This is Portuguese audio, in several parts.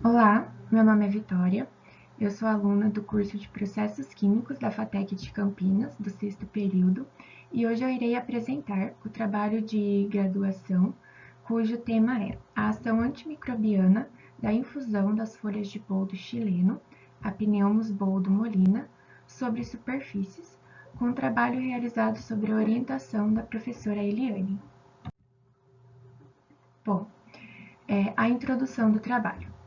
Olá, meu nome é Vitória, eu sou aluna do curso de Processos Químicos da FATEC de Campinas, do sexto período, e hoje eu irei apresentar o trabalho de graduação, cujo tema é a ação antimicrobiana da infusão das folhas de boldo chileno, a Pneumus boldo molina, sobre superfícies, com um trabalho realizado sob a orientação da professora Eliane. Bom, a introdução do trabalho.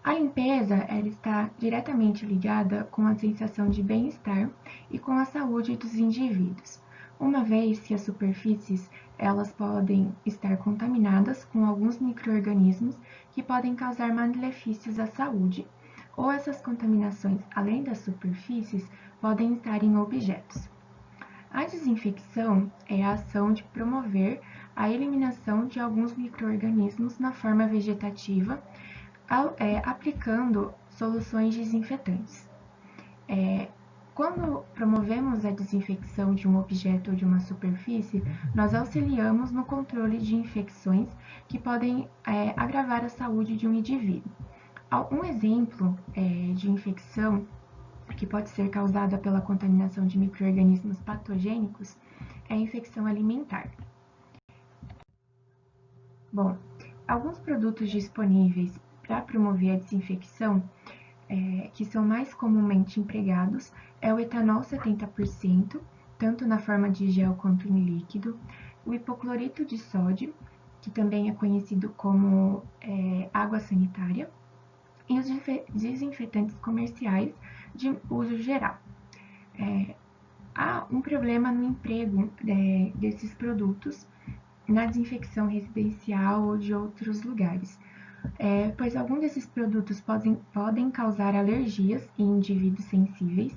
A limpeza ela está diretamente ligada com a sensação de bem-estar e com a saúde dos indivíduos, uma vez que as superfícies elas podem estar contaminadas com alguns micro-organismos que podem causar malefícios à saúde, ou essas contaminações, além das superfícies, podem estar em objetos. A desinfecção é a ação de promover a eliminação de alguns micro-organismos na forma vegetativa, aplicando soluções desinfetantes. Quando promovemos a desinfecção de um objeto ou de uma superfície, nós auxiliamos no controle de infecções que podem agravar a saúde de um indivíduo. Um exemplo de infecção que pode ser causada pela contaminação de micro-organismos patogênicos é a infecção alimentar. Bom, alguns produtos disponíveis para promover a desinfecção, que são mais comumente empregados, é o etanol 70%, tanto na forma de gel quanto em líquido, o hipoclorito de sódio, que também é conhecido como água sanitária, e os desinfetantes comerciais de uso geral. Há um problema no emprego desses produtos na desinfecção residencial ou de outros lugares, pois alguns desses produtos podem causar alergias em indivíduos sensíveis,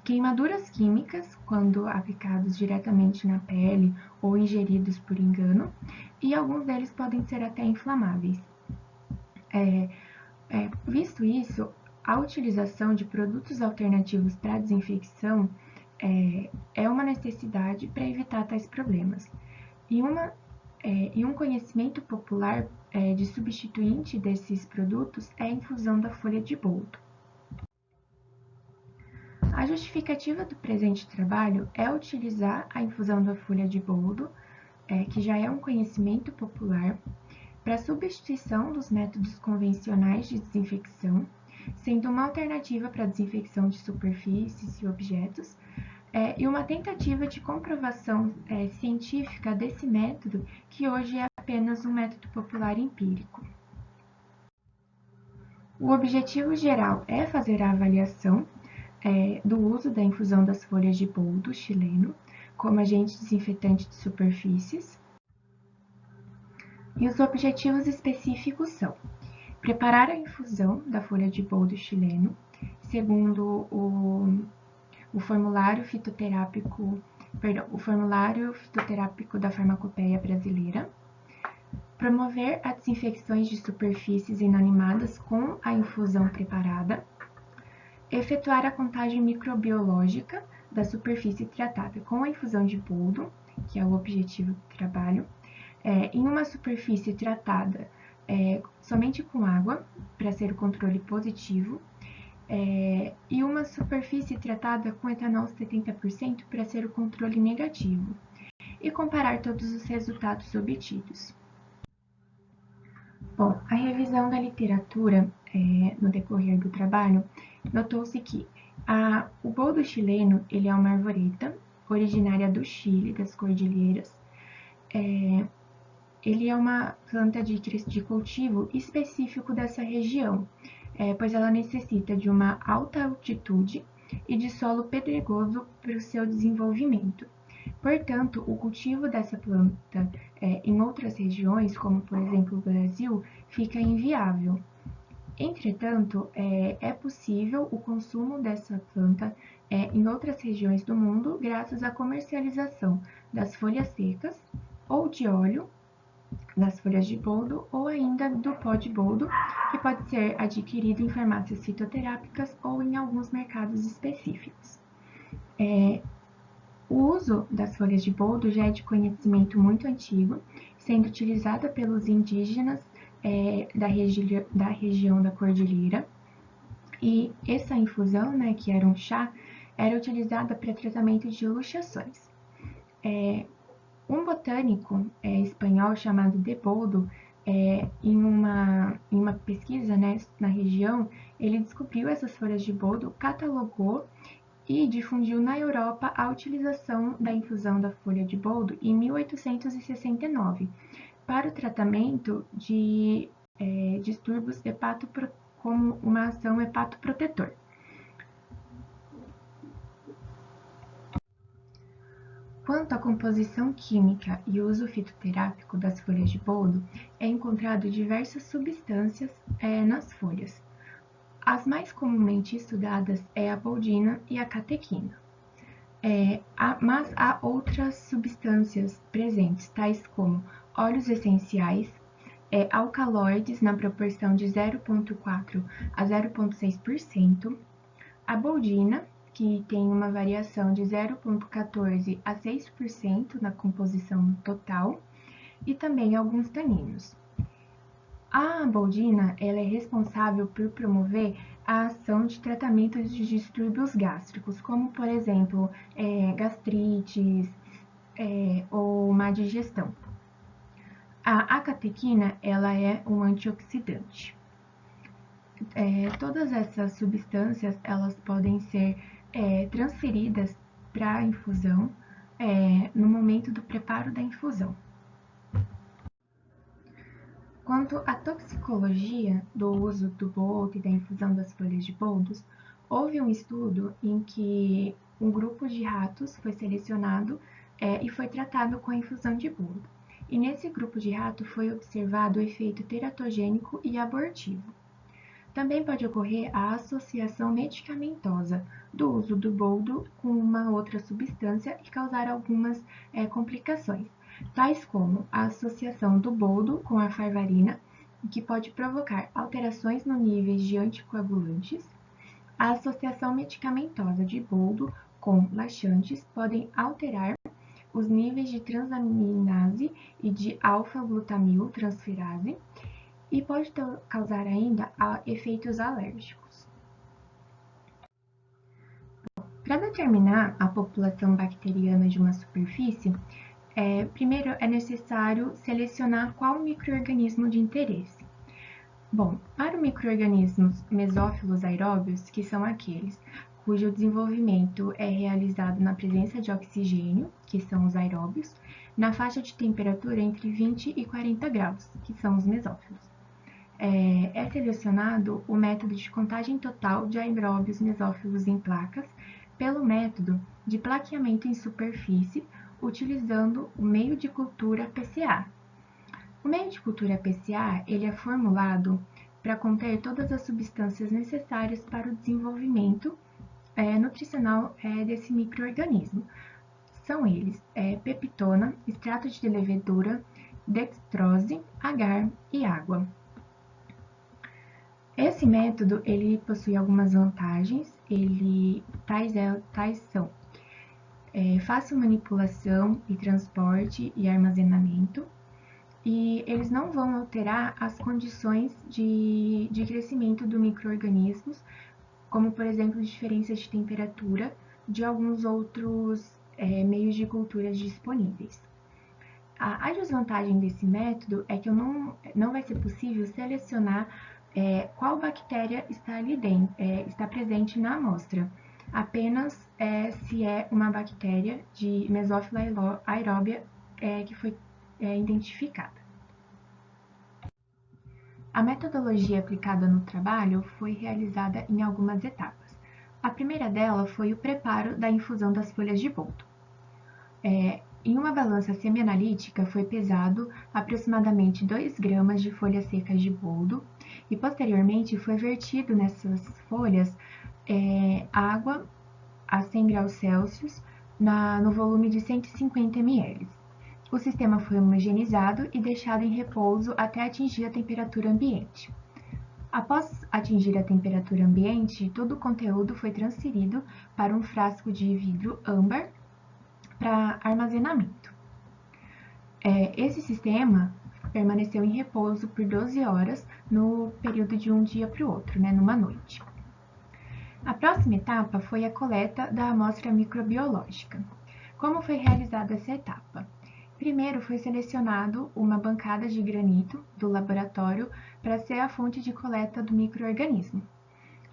queimaduras químicas quando aplicados diretamente na pele ou ingeridos por engano, e alguns deles podem ser até inflamáveis. Visto isso, a utilização de produtos alternativos para desinfecção é uma necessidade para evitar tais problemas. E um conhecimento popular de substituinte desses produtos é a infusão da folha de boldo. A justificativa do presente trabalho é utilizar a infusão da folha de boldo, que já é um conhecimento popular, para substituição dos métodos convencionais de desinfecção, sendo uma alternativa para a desinfecção de superfícies e objetos, e uma tentativa de comprovação científica desse método, que hoje é apenas um método popular empírico. O objetivo geral é fazer a avaliação do uso da infusão das folhas de boldo chileno como agente desinfetante de superfícies. E os objetivos específicos são preparar a infusão da folha de boldo chileno, segundo o formulário fitoterápico da Farmacopeia Brasileira, promover as desinfecções de superfícies inanimadas com a infusão preparada, efetuar a contagem microbiológica da superfície tratada com a infusão de boldo, que é o objetivo do trabalho, em uma superfície tratada somente com água, para ser o controle positivo, e uma superfície tratada com etanol 70% para ser o controle negativo, e comparar todos os resultados obtidos. Bom, a revisão da literatura no decorrer do trabalho notou-se que o boldo chileno ele é uma arvoreta originária do Chile, das cordilheiras. Ele é uma planta de cultivo específico dessa região, pois ela necessita de uma alta altitude e de solo pedregoso para o seu desenvolvimento. Portanto, o cultivo dessa planta em outras regiões, como por exemplo o Brasil, fica inviável. Entretanto, é possível o consumo dessa planta em outras regiões do mundo graças à comercialização das folhas secas ou de óleo das folhas de boldo ou ainda do pó de boldo, que pode ser adquirido em farmácias fitoterápicas ou em alguns mercados específicos. O uso das folhas de boldo já é de conhecimento muito antigo, sendo utilizada pelos indígenas da região da cordilheira. E essa infusão, né, que era um chá, era utilizada para tratamento de luxações. Um botânico espanhol chamado de Boldo, em uma pesquisa, né, na região, ele descobriu essas folhas de boldo, catalogou e difundiu na Europa a utilização da infusão da folha de boldo em 1869 para o tratamento de distúrbios como uma ação hepatoprotetor. Quanto à composição química e uso fitoterápico das folhas de boldo, é encontrado diversas substâncias nas folhas. As mais comumente estudadas é a boldina e a catequina. Mas há outras substâncias presentes, tais como óleos essenciais, alcaloides na proporção de 0,4 a 0,6%, a boldina, que tem uma variação de 0,14 a 6% na composição total, e também alguns taninos. A boldina ela é responsável por promover a ação de tratamentos de distúrbios gástricos, como, por exemplo, gastrites ou má digestão. A catequina ela é um antioxidante. Todas essas substâncias elas podem ser transferidas para a infusão no momento do preparo da infusão. Quanto à toxicologia do uso do boldo e da infusão das folhas de boldos, houve um estudo em que um grupo de ratos foi selecionado e foi tratado com a infusão de boldo. E nesse grupo de rato foi observado o efeito teratogênico e abortivo. Também pode ocorrer a associação medicamentosa do uso do boldo com uma outra substância e causar algumas complicações, tais como a associação do boldo com a farvarina, que pode provocar alterações no nível de anticoagulantes. A associação medicamentosa de boldo com laxantes podem alterar os níveis de transaminase e de alfa-glutamil transferase, e pode causar ainda efeitos alérgicos. Para determinar a população bacteriana de uma superfície, primeiro é necessário selecionar qual micro-organismo de interesse. Bom, para micro-organismos mesófilos aeróbios, que são aqueles cujo desenvolvimento é realizado na presença de oxigênio, que são os aeróbios, na faixa de temperatura entre 20 e 40 graus, que são os mesófilos. É selecionado o método de contagem total de aeróbios mesófilos em placas pelo método de plaqueamento em superfície, utilizando o meio de cultura PCA. O meio de cultura PCA ele é formulado para conter todas as substâncias necessárias para o desenvolvimento nutricional desse micro-organismo. São eles peptona, extrato de levedura, dextrose, agar e água. Esse método ele possui algumas vantagens, tais são fácil manipulação e transporte e armazenamento, e eles não vão alterar as condições de crescimento do micro-organismos, como por exemplo diferença de temperatura de alguns outros meios de culturas disponíveis. A desvantagem desse método é que não vai ser possível selecionar qual bactéria está presente na amostra, apenas se é uma bactéria de mesófila aeróbia que foi identificada. A metodologia aplicada no trabalho foi realizada em algumas etapas. A primeira dela foi o preparo da infusão das folhas de boldo. Em uma balança semianalítica foi pesado aproximadamente 2 gramas de folhas secas de boldo e posteriormente foi vertido nessas folhas água a 100 graus Celsius no volume de 150 ml. O sistema foi homogeneizado e deixado em repouso até atingir a temperatura ambiente. Após atingir a temperatura ambiente, todo o conteúdo foi transferido para um frasco de vidro âmbar para armazenamento. Esse sistema permaneceu em repouso por 12 horas no período de um dia para o outro, numa noite. A próxima etapa foi a coleta da amostra microbiológica. Como foi realizada essa etapa? Primeiro foi selecionado uma bancada de granito do laboratório para ser a fonte de coleta do micro-organismo.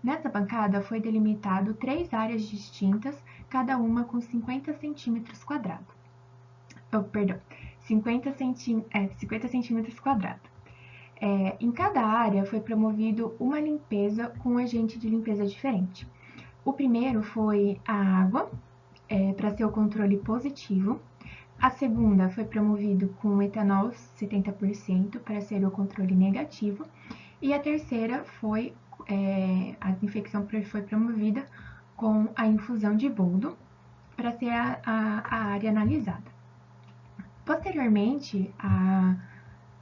Nessa bancada foi delimitado 3 áreas distintas, cada uma com 50 centímetros quadrados. 50 centímetros quadrados. Em cada área foi promovido uma limpeza com um agente de limpeza diferente. O primeiro foi a água, para ser o controle positivo. A segunda foi promovido com etanol 70% para ser o controle negativo. E a terceira foi, a desinfecção foi promovida com a infusão de boldo para ser a área analisada. Posteriormente, a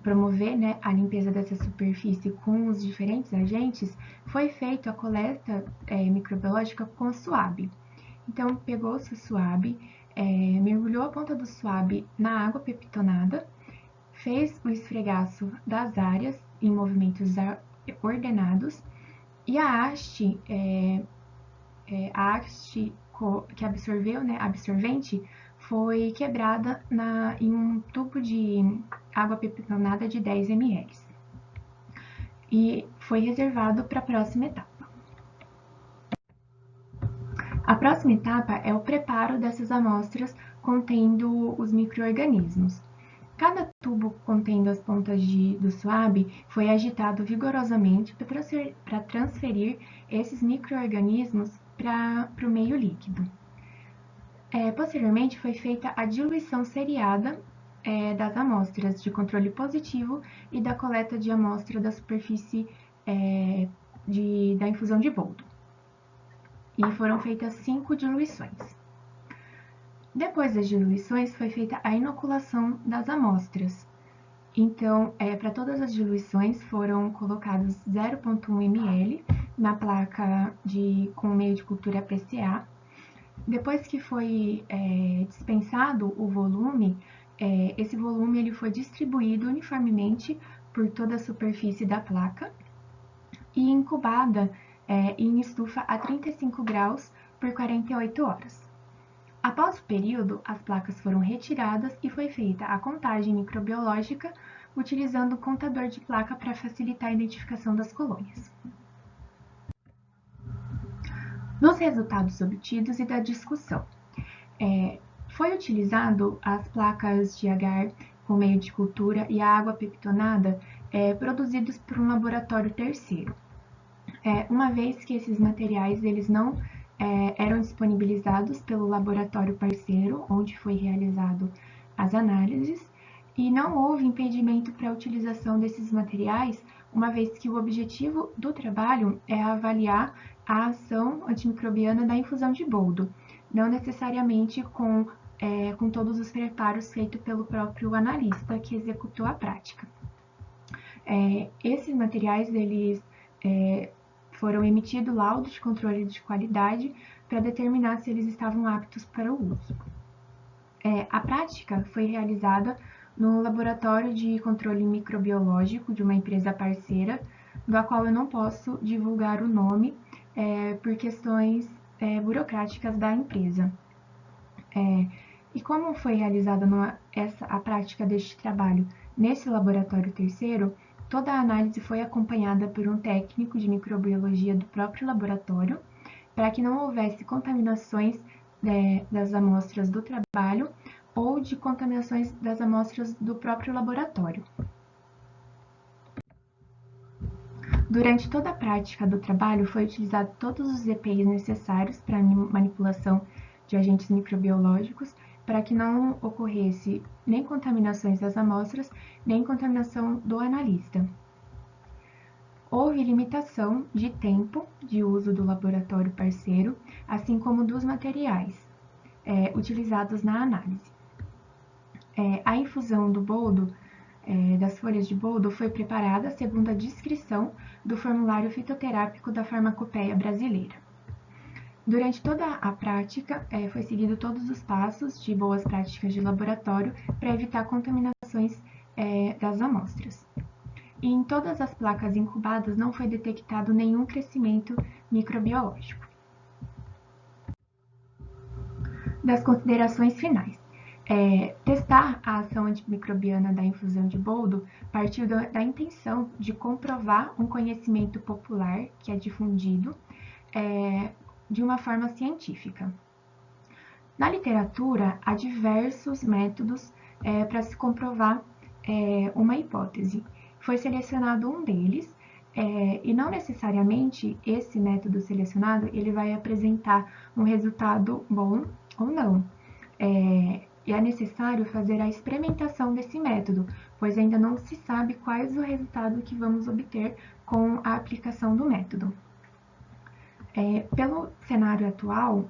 promover a limpeza dessa superfície com os diferentes agentes, foi feita a coleta microbiológica com suave. Então, pegou-se o suave, mergulhou a ponta do suave na água peptonada, fez o esfregaço das áreas em movimentos ordenados e a haste que absorveu, absorvente, foi quebrada em um tubo de água peptonada de 10 ml e foi reservado para a próxima etapa. A próxima etapa é o preparo dessas amostras contendo os micro-organismos. Cada tubo contendo as pontas do suave foi agitado vigorosamente para transferir esses micro-organismos para o meio líquido. Posteriormente, foi feita a diluição seriada das amostras de controle positivo e da coleta de amostra da superfície da infusão de boldo. E foram feitas 5 diluições. Depois das diluições, foi feita a inoculação das amostras. Então, para todas as diluições, foram colocados 0,1 ml na placa com meio de cultura PCA. Depois que foi dispensado o volume, esse volume ele foi distribuído uniformemente por toda a superfície da placa e incubada em estufa a 35 graus por 48 horas. Após o período, as placas foram retiradas e foi feita a contagem microbiológica utilizando o contador de placa para facilitar a identificação das colônias. Dos resultados obtidos e da discussão, foi utilizado as placas de agar com meio de cultura e a água peptonada produzidos por um laboratório terceiro. Uma vez que esses materiais eles não eram disponibilizados pelo laboratório parceiro, onde foi realizado as análises, e não houve impedimento para a utilização desses materiais, uma vez que o objetivo do trabalho é avaliar a ação antimicrobiana da infusão de boldo, não necessariamente com todos os preparos feitos pelo próprio analista que executou a prática. Esses materiais, eles foram emitidos laudos de controle de qualidade para determinar se eles estavam aptos para o uso. A prática foi realizada no laboratório de controle microbiológico de uma empresa parceira, da qual eu não posso divulgar o nome por questões burocráticas da empresa. E como foi realizada a prática deste trabalho nesse laboratório terceiro, toda a análise foi acompanhada por um técnico de microbiologia do próprio laboratório, para que não houvesse contaminações das amostras do trabalho ou de contaminações das amostras do próprio laboratório. Durante toda a prática do trabalho, foi utilizado todos os EPIs necessários para a manipulação de agentes microbiológicos, para que não ocorresse nem contaminações das amostras, nem contaminação do analista. Houve limitação de tempo de uso do laboratório parceiro, assim como dos materiais utilizados na análise. A infusão do boldo, das folhas de boldo, foi preparada segundo a descrição do formulário fitoterápico da Farmacopeia Brasileira. Durante toda a prática, foi seguido todos os passos de boas práticas de laboratório para evitar contaminações das amostras. E em todas as placas incubadas não foi detectado nenhum crescimento microbiológico. Das considerações finais. Testar a ação antimicrobiana da infusão de boldo partiu da intenção de comprovar um conhecimento popular que é difundido de uma forma científica. Na literatura, há diversos métodos para se comprovar uma hipótese. Foi selecionado um deles, e não necessariamente esse método selecionado ele vai apresentar um resultado bom ou não. E é necessário fazer a experimentação desse método, pois ainda não se sabe quais o resultado que vamos obter com a aplicação do método. Pelo cenário atual,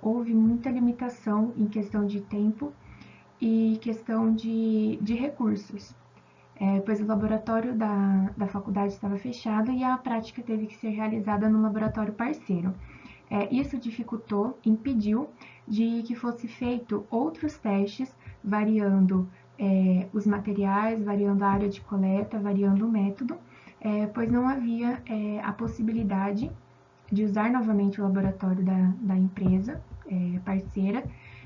houve muita limitação em questão de tempo e questão de recursos, pois o laboratório da faculdade estava fechado e a prática teve que ser realizada no laboratório parceiro. Isso dificultou, impediu de que fosse feito outros testes, variando os materiais, variando a área de coleta, variando o método, pois não havia a possibilidade de usar novamente o laboratório da empresa parceira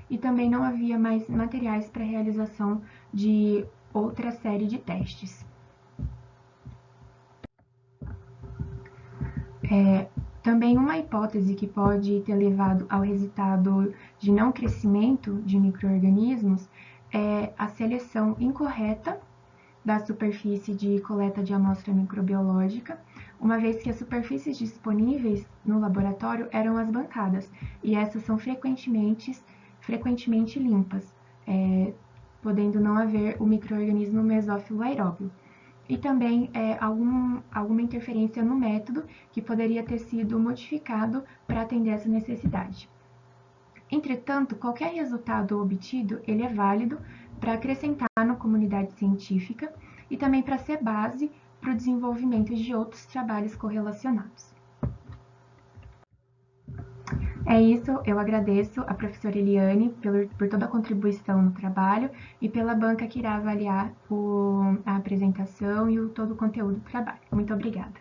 e também não havia mais materiais para realização de outra série de testes. Também uma hipótese que pode ter levado ao resultado de não crescimento de micro-organismos é a seleção incorreta da superfície de coleta de amostra microbiológica, uma vez que as superfícies disponíveis no laboratório eram as bancadas, e essas são frequentemente limpas, podendo não haver o micro-organismo mesófilo aeróbio. E também alguma interferência no método que poderia ter sido modificado para atender essa necessidade. Entretanto, qualquer resultado obtido ele é válido para acrescentar na comunidade científica e também para ser base para o desenvolvimento de outros trabalhos correlacionados. É isso, eu agradeço a professora Eliane por toda a contribuição no trabalho e pela banca que irá avaliar a apresentação e todo o conteúdo do trabalho. Muito obrigada.